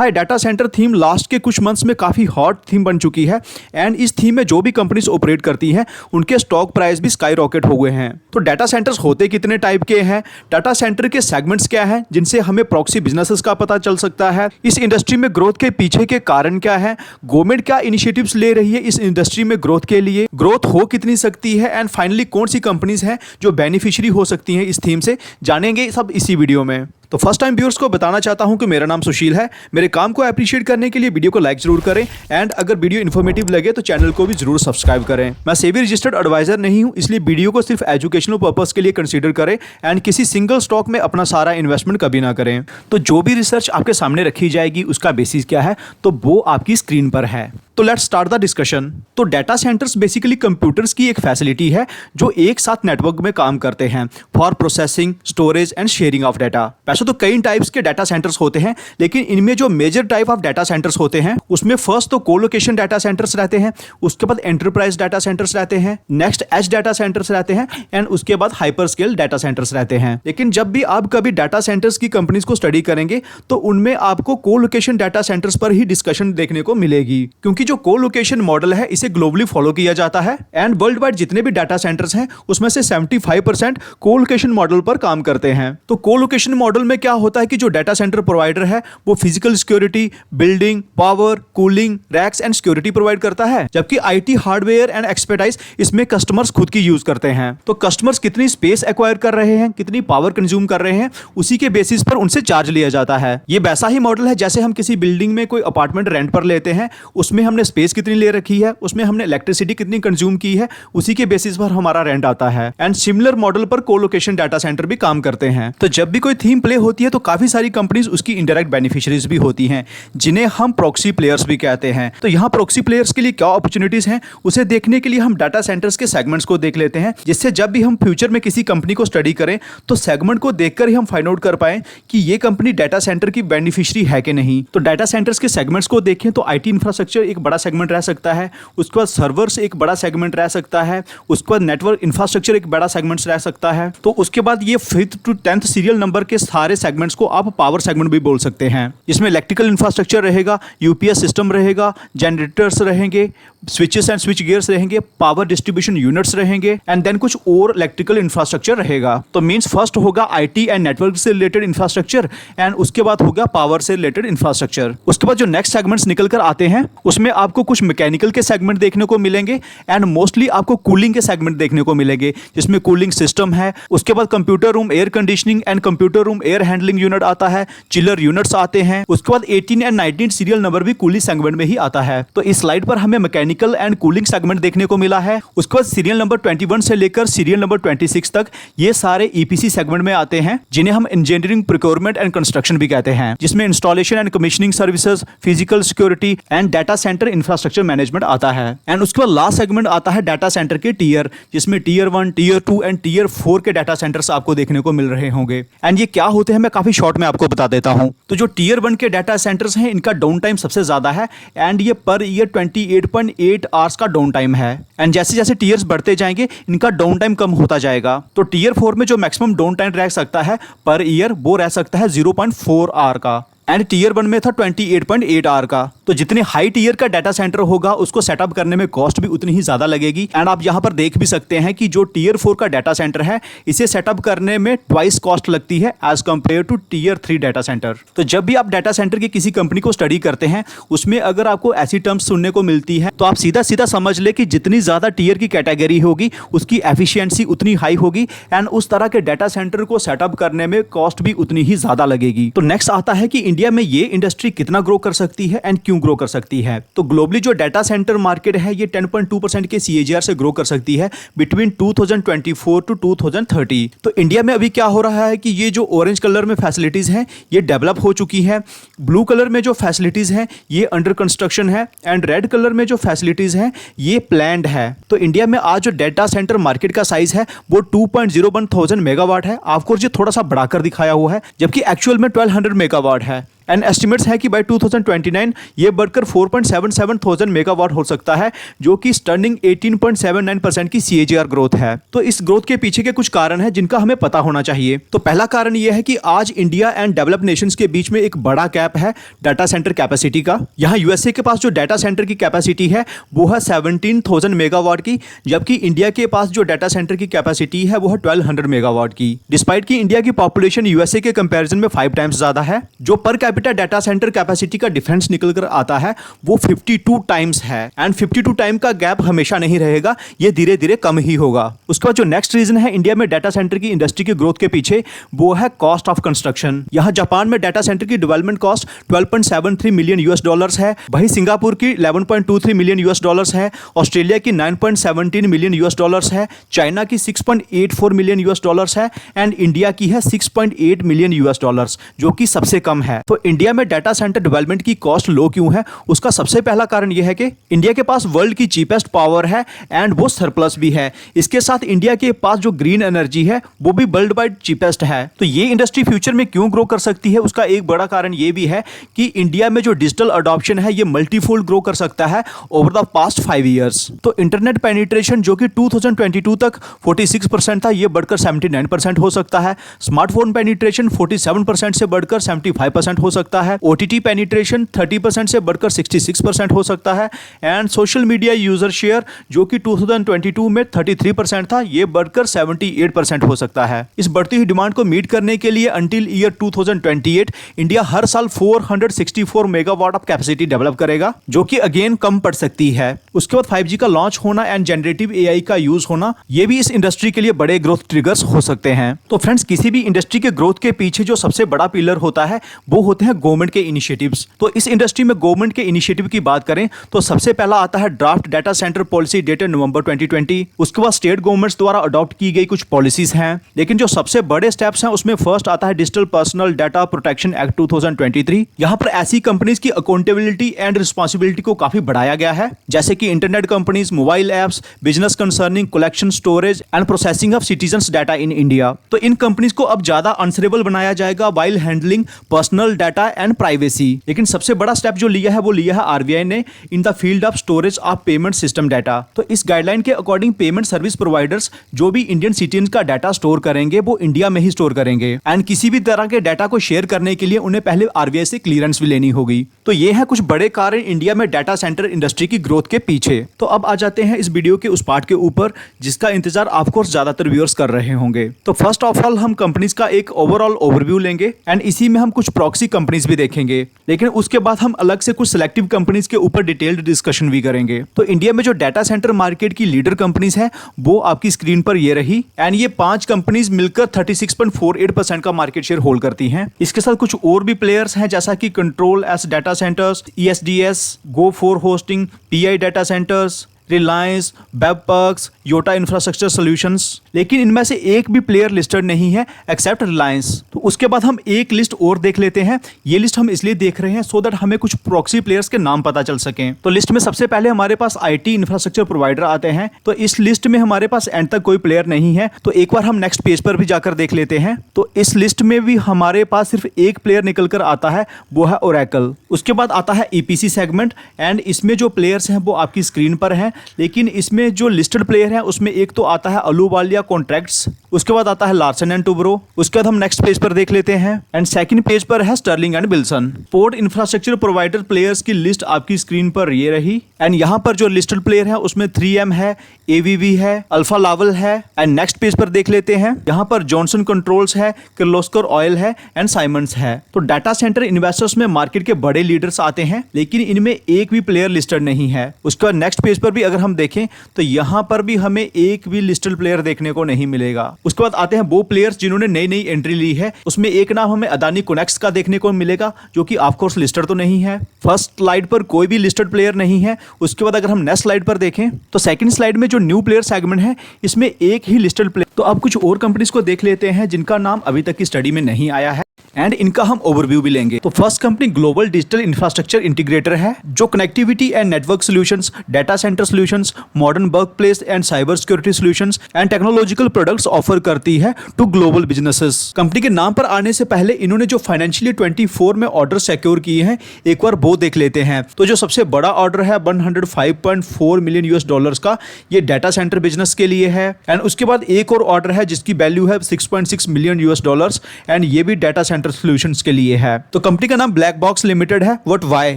हाय, data centre theme last के कुछ months में काफ़ी हॉट थीम बन चुकी है एंड इस थीम में जो भी कंपनीज ऑपरेट करती हैं उनके स्टॉक प्राइस भी स्काई रॉकेट हो गए हैं। तो डाटा सेंटर्स होते कितने टाइप के हैं, डाटा सेंटर के सेगमेंट्स क्या हैं जिनसे हमें प्रॉक्सी बिजनेसेस का पता चल सकता है, इस इंडस्ट्री में ग्रोथ के पीछे के कारण क्या है, गवर्नमेंट क्या इनिशिएटिव्स ले रही है इस इंडस्ट्री में ग्रोथ के लिए, ग्रोथ हो कितनी सकती है एंड फाइनली कौन सी कंपनीज हैं जो बेनिफिशियरी हो सकती हैं इस थीम से, जानेंगे सब इसी वीडियो में। तो फर्स्ट टाइम व्यूअर्स को बताना चाहता हूं कि मेरा नाम सुशील है। मेरे काम को अप्रिशिएट करने के लिए वीडियो को लाइक जरूर करें एंड अगर वीडियो इन्फॉर्मेटिव लगे तो चैनल को भी जरूर सब्सक्राइब करें। मैं सेबी रजिस्टर्ड एडवाइजर नहीं हूं, इसलिए वीडियो को सिर्फ एजुकेशनल पर्पस के लिए कंसीडर करें एंड किसी सिंगल स्टॉक में अपना सारा इन्वेस्टमेंट कभी ना करें। तो जो भी रिसर्च आपके सामने रखी जाएगी उसका बेसिस क्या है, तो वो आपकी स्क्रीन पर है। तो लेट्स स्टार्ट द डिस्कशन। तो डाटा सेंटर्स बेसिकली कंप्यूटर्स की एक फैसिलिटी है जो एक साथ नेटवर्क में काम करते हैं for processing, storage and sharing of data. वैसे तो कई टाइप्स के डाटा सेंटर्स होते हैं, लेकिन इनमें जो major type of data centres होते हैं उसमें फर्स्ट तो कोलोकेशन डाटा सेंटर्स रहते हैं, उसके बाद एंटरप्राइज डाटा सेंटर्स रहते हैं, नेक्स्ट एज डाटा सेंटर्स रहते हैं एंड उसके बाद हाइपर स्केल डाटा सेंटर्स रहते हैं। लेकिन जब भी आप कभी डाटा सेंटर्स की कंपनीज को स्टडी करेंगे तो उनमें आपको कोलोकेशन डाटा सेंटर्स पर ही डिस्कशन देखने को मिलेगी, क्योंकि जो कोलोकेशन मॉडल है इसे ग्लोबली फॉलो किया जाता है एंड वर्ल्ड वाइड जितने भी डाटा सेंटर्स हैं उसमें से 75% कोलोकेशन मॉडल पर काम करते हैं। तो कोलोकेशन मॉडल में क्या होता है कि जो डाटा सेंटर प्रोवाइडर है वो physical security, building, power, cooling, racks and security provide करता है, जबकि आईटी हार्डवेयर एंड एक्सपर्टाइज इसमें कस्टमर्स खुद की यूज करते हैं। तो कस्टमर्स कितनी स्पेस एक्वायर कर रहे हैं, कितनी पावर कंज्यूम कर रहे हैं, उसी के बेसिस पर उनसे चार्ज लिया जाता है। ये वैसा ही मॉडल है जैसे हम किसी बिल्डिंग में कोई अपार्टमेंट रेंट पर लेते हैं, उसमें हमने स्पेस कितनी ले रखी है, उसमें हमने इलेक्ट्रिसिटी कितनी कंज्यूम की है, उसी के बेसिस पर हमारा रेंट आता है। एंड सिमिलर मॉडल पर कोलोकेशन डाटा सेंटर भी काम करते हैं। तो जब भी कोई थीम प्ले होती है तो काफी सारी कंपनीज उसकी इंडायरेक्ट बेनिफिशियरीज भी होती हैं, जिन्हें हम प्रॉक्सी प्लेयर्स भी कहते हैं। तो यहाँ प्रॉक्सी प्लेयर्स के लिए क्या अपॉर्चुनिटीज हैं उसे देखने के लिए हम डाटा सेंटर्स के सेगमेंट्स को देख लेते हैं, जिससे जब भी हम फ्यूचर में किसी कंपनी को स्टडी करें तो सेगमेंट को देखकर ही हम फाइंड आउट कर पाए कि ये कंपनी डाटा सेंटर की बेनिफिशियरी है कि नहीं। तो डाटा सेंटर्स के सेगमेंट्स को देखें तो आईटी इंफ्रास्ट्रक्चर एक बड़ा सेगमेंट रह सकता है, उसके बाद सर्वर्स एक बड़ा सेगमेंट रह सकता है, उसके बाद नेटवर्क इंफ्रास्ट्रक्चर एक बड़ा सेगमेंट रह सकता है। तो उसके बाद ये 5th to 10th serial number के सारे सेगमेंट्स को आप पावर सेगमेंट भी बोल सकते हैं। इसमें इलेक्ट्रिकल इंफ्रास्ट्रक्चर रहेगा, यूपीएस सिस्टम रहेगा, जनरेटर्स रहेंगे, स्विचेस एंड स्विच गियर्स रहेंगे, पावर डिस्ट्रीब्यूशन यूनिट्स रहेंगे एंड देन कुछ और इलेक्ट्रिकल इंफ्रास्ट्रक्चर रहेगा। तो मींस फर्स्ट होगा आईटी एंड नेटवर्क से रिलेटेड इंफ्रास्ट्रक्चर एंड उसके बाद होगा पावर से रिलेटेड इंफ्रास्ट्रक्चर। उसके बाद जो नेक्स्ट सेगमेंट्स निकल कर आते हैं उसमें आपको कुछ मैकेनिकल के सेगमेंट देखने को मिलेंगे एंड मोस्टली आपको कूलिंग के सेगमेंट देखने को मिलेंगे, जिसमें कूलिंग सिस्टम है। उसके बाद computer room air conditioning and computer room air handling unit आता है, चिलर यूनिट्स आते हैं। उसके बाद 18 एंड 19 सीरियल नंबर भी कूलिंग सेगमेंट में ही आता है। तो इस स्लाइड पर हमें मैकेनिकल एंड कूलिंग सेगमेंट देखने को मिला है। उसके बाद सीरियल नंबर 21 से लेकर सीरियल नंबर 26 तक ये सारे ईपीसी सेगमेंट में आते हैं, जिन्हें हम इंजीनियरिंग, प्रोक्योरमेंट एंड कंस्ट्रक्शन भी कहते हैं, जिसमें installation and commissioning services, physical security and data centre infrastructure management आता है। एंड उसके बाद लास्ट सेगमेंट आता है डाटा सेंटर के टीयर, जिसमें टीयर 1, टीयर 2 एंड टीयर 4 के डाटा सेंटर्स आपको देखने को मिल रहे होंगे। एंड ये क्या होते हैं मैं काफी शॉर्ट में आपको बता देता हूं। तो जो टीयर 1 के डाटा सेंटर्स हैं इनका डाउन टाइम सबसे ज्यादा है एंड ये पर ईयर 28.8 आवर्स का डाउन टाइम है। एंड जैसे जैसे टीयर्स बढ़ते जाएंगे इनका डाउन टाइम कम होता जाएगा। तो टीयर 4 में जो मैक्सिमम डाउन टाइम रह सकता है पर ईयर वो रह सकता है 0.4 आवर का एंड टीयर 1 में था 28.8 आवर का। तो जितने हाई टीयर का डाटा सेंटर होगा उसको सेटअप करने में कॉस्ट भी उतनी ही ज्यादा लगेगी। एंड आप यहां पर देख भी सकते हैं कि जो टीयर 4 का डाटा सेंटर है इसे सेटअप करने में ट्वाइस कॉस्ट लगती है as compare to tier 3 data centre. तो जब भी आप डाटा सेंटर की किसी कंपनी को स्टडी करते हैं उसमें अगर आपको ऐसी टर्म्स सुनने को मिलती है तो आप सीधा सीधा समझ ले कि जितनी ज्यादा टीयर की कैटेगरी होगी उसकी एफिशिएंसी उतनी हाई होगी एंड उस तरह के डाटा सेंटर को सेटअप करने में कॉस्ट भी उतनी ही ज्यादा लगेगी। तो नेक्स्ट आता है कि इंडिया में ये इंडस्ट्री कितना ग्रो कर सकती है एंड क्यों ग्रो कर सकती है। तो ग्लोबली जो डाटा सेंटर मार्केट है ये 10.2% के CAGR से ग्रो कर सकती है बिटवीन 2024 टू 2030। तो इंडिया में अभी क्या हो रहा है कि ये जो ऑरेंज कलर में फैसिलिटीज हैं ये डेवलप हो चुकी हैं, ब्लू कलर में जो फैसिलिटीज हैं ये अंडर कंस्ट्रक्शन है एंड रेड कलर में जो फैसिलिटीज हैं ये प्लान्ड है। तो इंडिया में आज जो डाटा सेंटर मार्केट का साइज है वो 2.01 थाउजेंड मेगावाट है। आपको ये थोड़ा सा बढ़ाकर दिखाया हुआ है, जबकि एक्चुअल में 1200 मेगावाट है। एंड एस्टिमेट्स है कि बाय 2029 ये बढ़कर 4.77,000 मेगावाट हो सकता है, जो कि स्टर्निंग 18.79% की CAGR ग्रोथ है। तो इस ग्रोथ के पीछे के कुछ कारण हैं जिनका हमें पता होना चाहिए। तो पहला कारण यह है कि आज इंडिया एंड डेवलप्ड नेशंस के बीच में एक बड़ा गैप है डाटा सेंटर कैपेसिटी का। यहाँ यूएसए के पास जो डाटा सेंटर की कैपेसिटी है वो है 17,000 मेगावाट की, जबकि इंडिया के पास जो डाटा सेंटर की कैपेसिटी है वो है 1200 मेगावाट की। डिस्पाइट कि इंडिया की पॉपुलेशन यूएसए के कंपैरिजन में 5 टाइम्स ज्यादा है, जो per capita data centre capacity का डिफरेंस निकल कर आता है वो 52 टाइम्स है। एंड 52 टाइम का गैप हमेशा नहीं रहेगा, ये धीरे धीरे कम ही होगा। उसके बाद जो नेक्स्ट रीजन है इंडिया में डाटा सेंटर की इंडस्ट्री की ग्रोथ के पीछे, वो है कॉस्ट ऑफ कंस्ट्रक्शन। यहाँ जापान में डाटा सेंटर की डेवलपमेंट कॉस्ट 12.73 मिलियन $, है, वहीं सिंगापुर की 11.23 मिलियन $, है, ऑस्ट्रेलिया की 9.17 मिलियन $, है, चाइना की 6.84 मिलियन $, है, एंड इंडिया की है 6.8 मिलियन $, जो कि सबसे कम है। तो इंडिया में डाटा सेंटर डेवलपमेंट की कॉस्ट लो क्यों है? उसका सबसे पहला कारण यह है कि इंडिया के पास वर्ल्ड की चीपेस्ट पावर है एंड वो सरप्लस भी है। इसके साथ इंडिया के पास जो ग्रीन एनर्जी है वो भी वर्ल्ड वाइड चीपेस्ट है। तो ये इंडस्ट्री फ्यूचर में क्यों ग्रो कर सकती है, उसका एक बड़ा कारण ये भी है कि इंडिया में जो डिजिटल अडॉप्शन है ये मल्टीफोल्ड ग्रो कर सकता है ओवर द पास्ट 5 इयर्स। तो इंटरनेट पेनिट्रेशन जो कि 2022 तक 46% था, ये बढ़कर 79% हो सकता है। स्मार्टफोन पेनिट्रेशन 47% से बढ़कर 75% हो सकता है। OTT पेनिट्रेशन 30% से बढ़कर 66% हो सकता है। And social media user share जो कि 2022 में 33% था, ये बढ़कर 78% हो सकता है। इस बढ़ती हुई डिमांड को मीट करने के लिए अंटिल ईयर 2028 इंडिया हर साल 464 मेगावाट ऑफ कैपेसिटी डेवलप करेगा, जो कि अगेन कम पड़ सकती है। उसके बाद 5G का लॉन्च होना एंड जनरेटिव AI का यूज होना, ये भी इस इंडस्ट्री के लिए बड़े ग्रोथ ट्रिगर्स हो सकते हैं। तो फ्रेंड्स, किसी भी इंडस्ट्री के ग्रोथ के पीछे जो सबसे बड़ा पिलर होता है वो होते हैं गवर्नमेंट के इनिशिएटिव्स। तो इस इंडस्ट्री में गवर्नमेंट के इनिशिएटिव की बात करें तो सबसे पहला आता है draft data centre policy dated November 2020। उसके बाद स्टेट गवर्नमेंट्स द्वारा अडॉप्ट की गई कुछ पॉलिसीज हैं, लेकिन जो सबसे बड़े स्टेप्स हैं उसमें फर्स्ट आता है digital personal data protection act 2023। यहाँ पर ऐसी कंपनीज की अकाउंटेबिलिटी एंड रिस्पॉन्सिबिलिटी को काफी बढ़ाया गया है, जैसे कि internet companies, mobile apps, business concerning collection, storage and processing of citizens data in India. तो इन कंपनीज को अब ज्यादा आंसरेबल बनाया जाएगा while handling personal data and privacy. लेकिन सबसे बड़ा स्टेप जो लिया है वो लिया है RBI ने in the field of storage of payment system data. तो इस गाइडलाइन के अकॉर्डिंग पेमेंट सर्विस प्रोवाइडर्स जो भी इंडियन सिटीजन का डाटा स्टोर करेंगे वो इंडिया में ही स्टोर करेंगे, एंड किसी भी तरह के डाटा को शेयर करने के लिए उन्हें पहले RBI से क्लियरेंस भी लेनी होगी। तो ये है कुछ बड़े कारण इंडिया में डाटा सेंटर इंडस्ट्री की ग्रोथ के पीछे। तो अब आ जाते हैं इस वीडियो के उस पार्ट के ऊपर जिसका इंतजार ऑफकोर्स ज्यादातर व्यूअर्स कर रहे होंगे। तो फर्स्ट ऑफ ऑल हम कंपनीज का एक ओवरऑल ओवरव्यू लेंगे एंड इसी में हम कुछ प्रॉक्सी कंपनीज भी देखेंगे, लेकिन उसके बाद हम अलग से कुछ सिलेक्टिव कंपनीज के ऊपर डिटेल्ड डिस्कशन भी करेंगे। तो इंडिया में जो डाटा सेंटर मार्केट की लीडर कंपनीज है वो आपकी स्क्रीन पर ये रही, एंड ये 5 कंपनीज मिलकर 36.48% का मार्केट शेयर होल्ड करती हैं। इसके साथ कुछ और भी प्लेयर्स हैं जैसा कि control S data centres, ESDS, Go4 hosting, PI data centres, Reliance, Webwerks, Yotta infrastructure solutions, लेकिन इनमें से एक भी प्लेयर लिस्टेड नहीं है एक्सेप्ट रिलायंस। तो उसके बाद हम एक लिस्ट और देख लेते हैं। ये लिस्ट हम इसलिए देख रहे हैं सो दैट हमें कुछ प्रॉक्सी प्लेयर्स के नाम पता चल सकें। तो लिस्ट में सबसे पहले हमारे पास IT इंफ्रास्ट्रक्चर प्रोवाइडर आते हैं। तो इस लिस्ट में हमारे पास एंड तक कोई प्लेयर नहीं है। तो एक बार हम नेक्स्ट पेज पर भी जाकर देख लेते हैं। तो इस लिस्ट में भी हमारे पास सिर्फ एक प्लेयर निकल कर आता है, वो है ओरेकल। उसके बाद आता है EPC सेगमेंट, एंड इसमें जो प्लेयर्स हैं वो आपकी स्क्रीन पर हैं, लेकिन इसमें जो लिस्टेड प्लेयर है उसमें एक तो आता है अहलूवालिया कॉन्ट्रैक्ट्स, उसके बाद आता है लार्सन एंड टुब्रो। उसके बाद हम नेक्स्ट पेज पर देख लेते हैं, एंड सेकंड पेज पर है Sterling and Wilson. Port infrastructure provider players की लिस्ट आपकी स्क्रीन पर ये रही, एंड यहाँ पर जो लिस्टेड प्लेयर है उसमें 3M है, AVV है, अल्फा लावल है। एंड नेक्स्ट पेज पर देख लेते हैं, यहाँ पर जॉनसन कंट्रोल्स है, किर्लोस्कर ऑयल है एंड साइमंड्स है। तो डाटा सेंटर इन्वेस्टर्स में मार्केट के बड़े लीडर्स आते हैं, लेकिन इनमें एक भी प्लेयर लिस्टेड नहीं है। उसके बाद नेक्स्ट पेज पर भी अगर हम देखें तो यहाँ पर भी हमें एक भी लिस्टेड प्लेयर देखने को नहीं मिलेगा। उसके बाद आते हैं वो प्लेयर्स जिन्होंने नई नई एंट्री ली है। उसमें एक नाम हमें अदानी कोनेक्स का देखने को मिलेगा, जो कि ऑफ कोर्स लिस्टेड तो नहीं है। फर्स्ट स्लाइड पर कोई भी लिस्टेड प्लेयर नहीं है। उसके बाद अगर हम नेक्स्ट स्लाइड पर देखें तो सेकंड स्लाइड में जो न्यू प्लेयर सेगमेंट है इसमें एक ही लिस्टेड प्लेयर। तो अब कुछ और कंपनीज को देख लेते हैं जिनका नाम अभी तक की स्टडी में नहीं आया है। एंड इनका हम ओवरव्यू भी लेंगे। तो first company global digital infrastructure integrator है, जो connectivity and network solutions, data centre solutions, modern work place and cyber security solutions and technological products offer करती है टू ग्लोबल बिजनेसेस। कंपनी के नाम पर आने से पहले इन्होंने जो फाइनेंशियल 24 में ऑर्डर सिक्योर किए हैं, एक बार वो देख लेते हैं। तो जो सबसे बड़ा ऑर्डर है 105.4 मिलियन यूएस डॉलर्स का, ये डाटा सेंटर बिजनेस के लिए है। एंड उसके बाद एक और ऑर्डर है जिसकी वैल्यू है 6.6 मिलियन यूएस डॉलर्स, एंड ये भी डाटा सेंटर सॉल्यूशंस के लिए है। तो कंपनी का नाम ब्लैक बॉक्स लिमिटेड है। What why?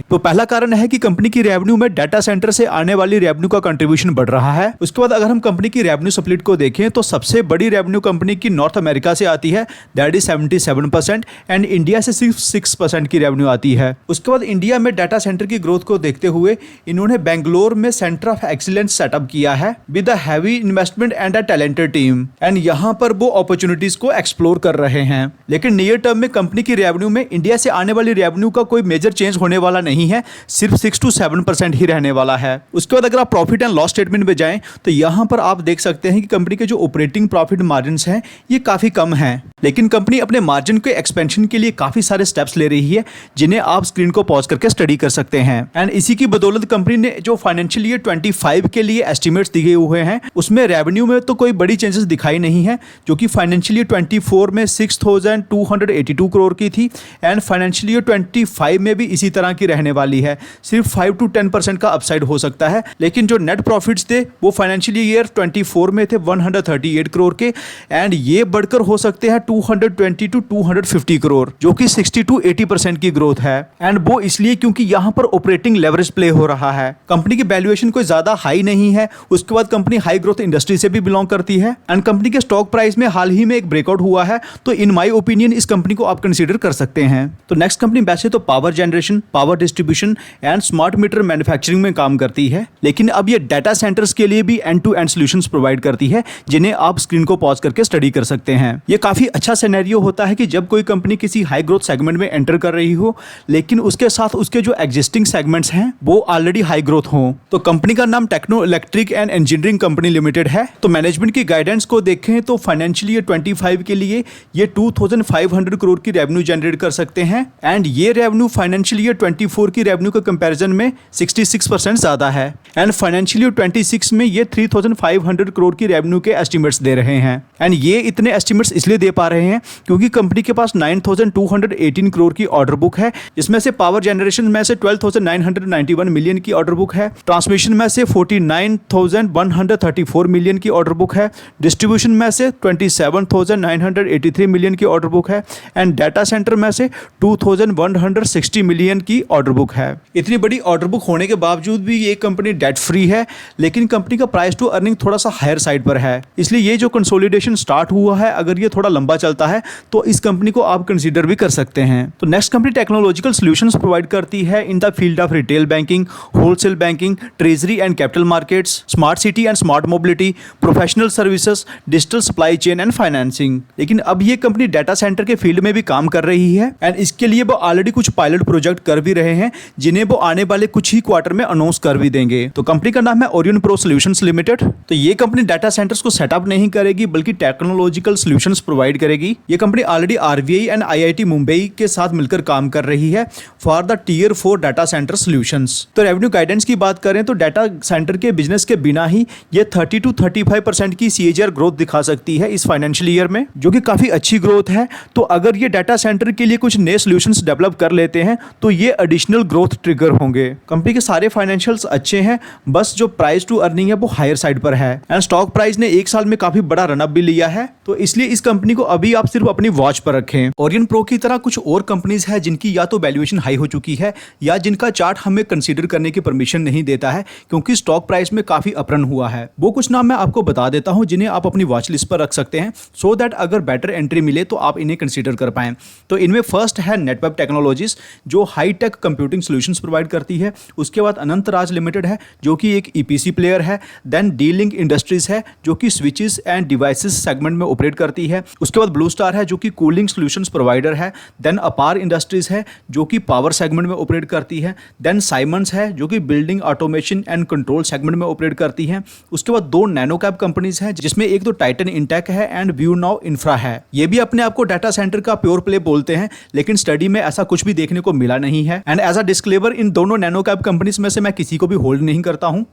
तो पहला कारण है कि कंपनी की रेवेन्यू में डाटा सेंटर से आने वाली रेवेन्यू का कंट्रीब्यूशन बढ़ रहा है। उसके बाद अगर हम कंपनी की रेवेन्यू स्प्लिट को देखें तो सबसे बड़ी रेवेन्यू कंपनी की नॉर्थ अमेरिका से आती है, दैट इज 77%, एंड इंडिया से सिर्फ 6% की रेवेन्यू आती है। उसके बाद इंडिया में डाटा सेंटर की ग्रोथ को देखते हुए इन्होंने बेंगलोर में सेंटर ऑफ एक्सीलेंस सेटअप किया है with a heavy investment and a talented team, and यहां पर वो अपॉर्चुनिटीज को एक्सप्लोर कर रहे हैं। लेकिन नियर टर्म में कंपनी की रेवेन्यू में इंडिया से आने वाली रेवेन्यू का कोई मेजर चेंज होने वाला नहीं है, सिर्फ 6 to 7% ही रहने वाला है। उसके बाद अगर आप प्रॉफिट एंड लॉस स्टेटमेंट में जाएं तो यहां पर आप देख सकते हैं कि कंपनी के जो ऑपरेटिंग प्रॉफिट मार्जिन हैं ये काफी कम है, लेकिन कंपनी अपने मार्जिन के एक्सपेंशन के लिए काफी सारे स्टेप्स ले रही है, जिन्हें आप स्क्रीन को पॉज करके स्टडी कर सकते हैं। एंड इसी की बदौलत कंपनी ने जो फाइनेंशियल ईयर 25 के लिए एस्टिमेट्स दिए हुए हैं, उसमें रेवेन्यू में तो कोई बड़ी चेंजेस दिखाई नहीं है, जो कि फाइनेंशियल ईयर 24 में 6,282 करोड़ की थी, एंड फाइनेंशियल ईयर 25 में भी इसी तरह की रहने वाली है। सिर्फ 5 to 10% का अपसाइड हो सकता है, लेकिन जो नेट प्रॉफिट्स थे वो फाइनेंशियल ईयर 24 में थे 138 करोड़ के, एंड ये बढ़कर हो सकते हैं 220 to 250 करोड़, जो कि 60 to 80% की ग्रोथ है। एंड वो इसलिए क्योंकि यहाँ पर ऑपरेटिंग लेवरेज प्ले हो रहा है। कंपनी की वैल्यूएशन कोई ज्यादा हाई नहीं है। उसके बाद कंपनी हाई ग्रोथ इंडस्ट्री से भी बिलोंग करती है, एंड कंपनी के स्टॉक प्राइस में हाल ही में एक ब्रेकआउट हुआ है, तो इन माय ओपिनियन इस कंपनी को आप कंसीडर कर सकते हैं। तो नेक्स्ट कंपनी वैसे तो power generation, power distribution and smart meter manufacturing में काम करती है, लेकिन अब ये डाटा सेंटर्स के लिए भी end to end solutions provide करती है, जिन्हें आप स्क्रीन को पॉज करके स्टडी कर सकते हैं। ये काफी अच्छा सिनेरियो होता है कि जब कोई कंपनी किसी हाई ग्रोथ सेगमेंट में एंटर कर रही हो, लेकिन उसके साथ उसके जो एग्जिस्टिंग सेगमेंट्स हैं वो ऑलरेडी हाई ग्रोथ हो। तो कंपनी का नाम techno electric and engineering company limited है। तो मैनेजमेंट की गाइडेंस को देखें तो फाइनेंशियल ईयर 25 के लिए ये 2,500 करोड़ की रेवेन्यू जनरेट कर सकते हैं, एंड ये रेवेन्यू फाइनेंशियल ईयर 24 की रेवेन्यू के कंपैरिजन में 66% ज्यादा है। एंड फाइनेंशियल ईयर 26 में ये 3,500 करोड़ की रेवेन्यू के एस्टिमेट्स दे रहे हैं, एंड ये इतने एस्टिमेट्स इसलिए दे पा रहे हैं क्योंकि कंपनी के पास 9,218 करोड़ की ऑर्डर बुक है, जिसमें से पावर जनरेशन में से 12,991 मिलियन की ऑर्डर बुक है, ट्रांसमिशन में से 49,134 मिलियन की ऑर्डर बुक है, डिस्ट्रीब्यूशन में से 27,983 मिलियन की ऑर्डर बुक है, एंड डाटा सेंटर में से 2,160 मिलियन की ऑर्डर बुक है। इतनी बड़ी ऑर्डर बुक होने के बावजूद भी ये कंपनी डेट फ्री है, लेकिन कंपनी का प्राइस टू अर्निंग थोड़ा सा हायर साइड पर है। इसलिए ये जो कंसोलिडेशन स्टार्ट हुआ है, अगर ये थोड़ा लंबा चलता है तो इस कंपनी को आप कंसीडर भी कर सकते हैं। तो next company technological solutions provide करती है in the field of retail banking, wholesale banking, treasury and capital markets, smart city and smart mobility, professional services, digital supply chain and financing. लेकिन अब ये कंपनी डाटा सेंटर के field में भी काम कर रही है, एंड इसके लिए वो ऑलरेडी कुछ पायलट प्रोजेक्ट कर भी रहे हैं, जिन्हें वो आने वाले कुछ ही क्वार्टर में अनाउंस कर भी देंगे। तो कंपनी का नाम है ओरियन प्रो सॉल्यूशंस लिमिटेड। तो ये कंपनी डाटा सेंटर्स को सेटअप नहीं करेगी, बल्कि टेक्नोलॉजिकल सॉल्यूशंस प्रोवाइड करेगी। ये company already RBI and IIT Mumbai के साथ मिलकर काम कर रही है for the tier 4 data centre solutions. तो रेवेन्यू गाइडेंस की बात करें तो डाटा सेंटर के बिजनेस के बिना ही ये 30 to 35% की CAGR ग्रोथ दिखा सकती है इस फाइनेंशियल ईयर में, जो कि काफी अच्छी ग्रोथ है। तो अगर ये डाटा सेंटर के लिए कुछ नए सॉल्यूशंस डेवलप कर लेते हैं तो ये एडिशनल ग्रोथ ट्रिगर होंगे। कंपनी के सारे फाइनेंशियल्स अच्छे हैं, बस जो प्राइस टू अर्निंग है वो हायर साइड पर है, एंड स्टॉक प्राइस ने एक साल में काफी बड़ा रनअप भी लिया है। तो इसलिए इस कंपनी को अभी आप सिर्फ अपनी वॉच पर रखें। ओरियन प्रो की तरह कुछ और कंपनीज है जिनकी या तो वैल्यूएशन हाई हो चुकी है, या जिनका चार्ट हमें कंसीडर करने की परमिशन नहीं देता है, क्योंकि स्टॉक प्राइस में काफी अपरन हुआ है। वो कुछ नाम मैं आपको बता देता हूं जिन्हें आप अपनी वॉच लिस्ट पर रख सकते हैं, सो दैट अगर बेटर एंट्री मिले तो आप इन्हें कंसीडर कर पाएं। तो इनमें फर्स्ट है नेटवेब टेक्नोलॉजीज, जो high tech computing solutions provide करती है। उसके बाद अनंत राज लिमिटेड है, जो कि एक EPC प्लेयर है। देन डी-लिंक इंडस्ट्रीज है, जो कि स्विचेस एंड डिवाइसेस सेगमेंट में ऑपरेट करती है। उसके बाद ब्लू स्टार है, जो कि कूलिंग सॉल्यूशंस प्रोवाइडर है। देन अपार इंडस्ट्रीज है, जो कि पावर सेगमेंट में ऑपरेट करती है। देन साइमंस है, जो कि building automation and control segment में ऑपरेट करती है। उसके बाद 2 नैनो कैप कंपनीज हैं, जिसमें एक तो टाइटन इंटेक है एंड व्यू नाउ इंफ्रा है। ये भी अपने आप को डाटा सेंटर का का प्योर प्ले बोलते हैं, लेकिन स्टडी में ऐसा कुछ भी देखने को मिला नहीं है। एंड एज अ डिस्क्लेमर, इन दोनों नैनो कैप कंपनीज में से मैं किसी को भी होल्ड नहीं करता हूं,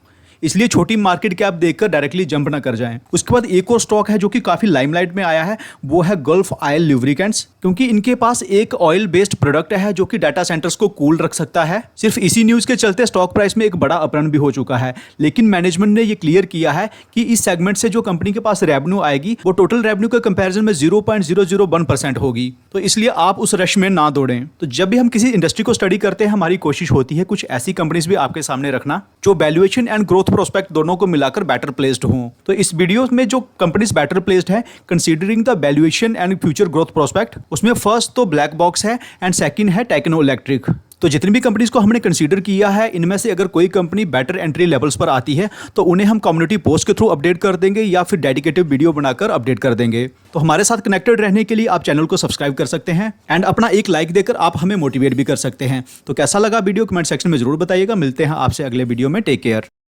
इसलिए छोटी मार्केट कैप देखकर डायरेक्टली जंप ना कर जाएं। उसके बाद एक और स्टॉक है जो कि काफी लाइमलाइट में आया है, वो है गल्फ ऑयल लुब्रिकेंट्स, क्योंकि इनके पास एक ऑयल बेस्ड प्रोडक्ट है जो कि डाटा सेंटर्स को कूल रख सकता है। सिर्फ इसी न्यूज के चलते स्टॉक प्राइस में एक बड़ा अपहरण भी हो चुका है, लेकिन मैनेजमेंट ने ये क्लियर किया है कि इस सेगमेंट से जो कंपनी के पास रेवेन्यू आएगी वो टोटल रेवेन्यू के कंपैरिजन में 0.001% होगी, तो इसलिए आप उस रश में ना दौड़ें। तो जब भी हम किसी इंडस्ट्री को स्टडी करते हैं, हमारी कोशिश होती है कुछ ऐसी कंपनीज भी आपके सामने रखना जो वैल्यूएशन एंड ग्रोथ प्रोस्पेक्ट दोनों को मिलाकर बेटर प्लेस्ड हों। तो इस वीडियो में जो कंपनीज बेटर प्लेस्ड है considering the valuation and future growth prospect, उसमें फर्स्ट तो ब्लैक बॉक्स है एंड सेकंड है टेक्नो इलेक्ट्रिक। तो जितनी भी कंपनीज को हमने कंसीडर किया है, इनमें से अगर कोई कंपनी बेटर एंट्री लेवल्स पर आती है तो उन्हें हम कम्युनिटी पोस्ट के थ्रू अपडेट कर देंगे या फिर डेडिकेटेड वीडियो बनाकर अपडेट कर देंगे। तो हमारे साथ कनेक्टेड रहने के लिए आप चैनल को सब्सक्राइब कर सकते हैं एंड अपना एक लाइक देकर आप हमें मोटिवेट भी कर सकते हैं। तो कैसा लगा वीडियो, कमेंट सेक्शन में जरूर बताइएगा। मिलते हैं आपसे अगले वीडियो में। Take care.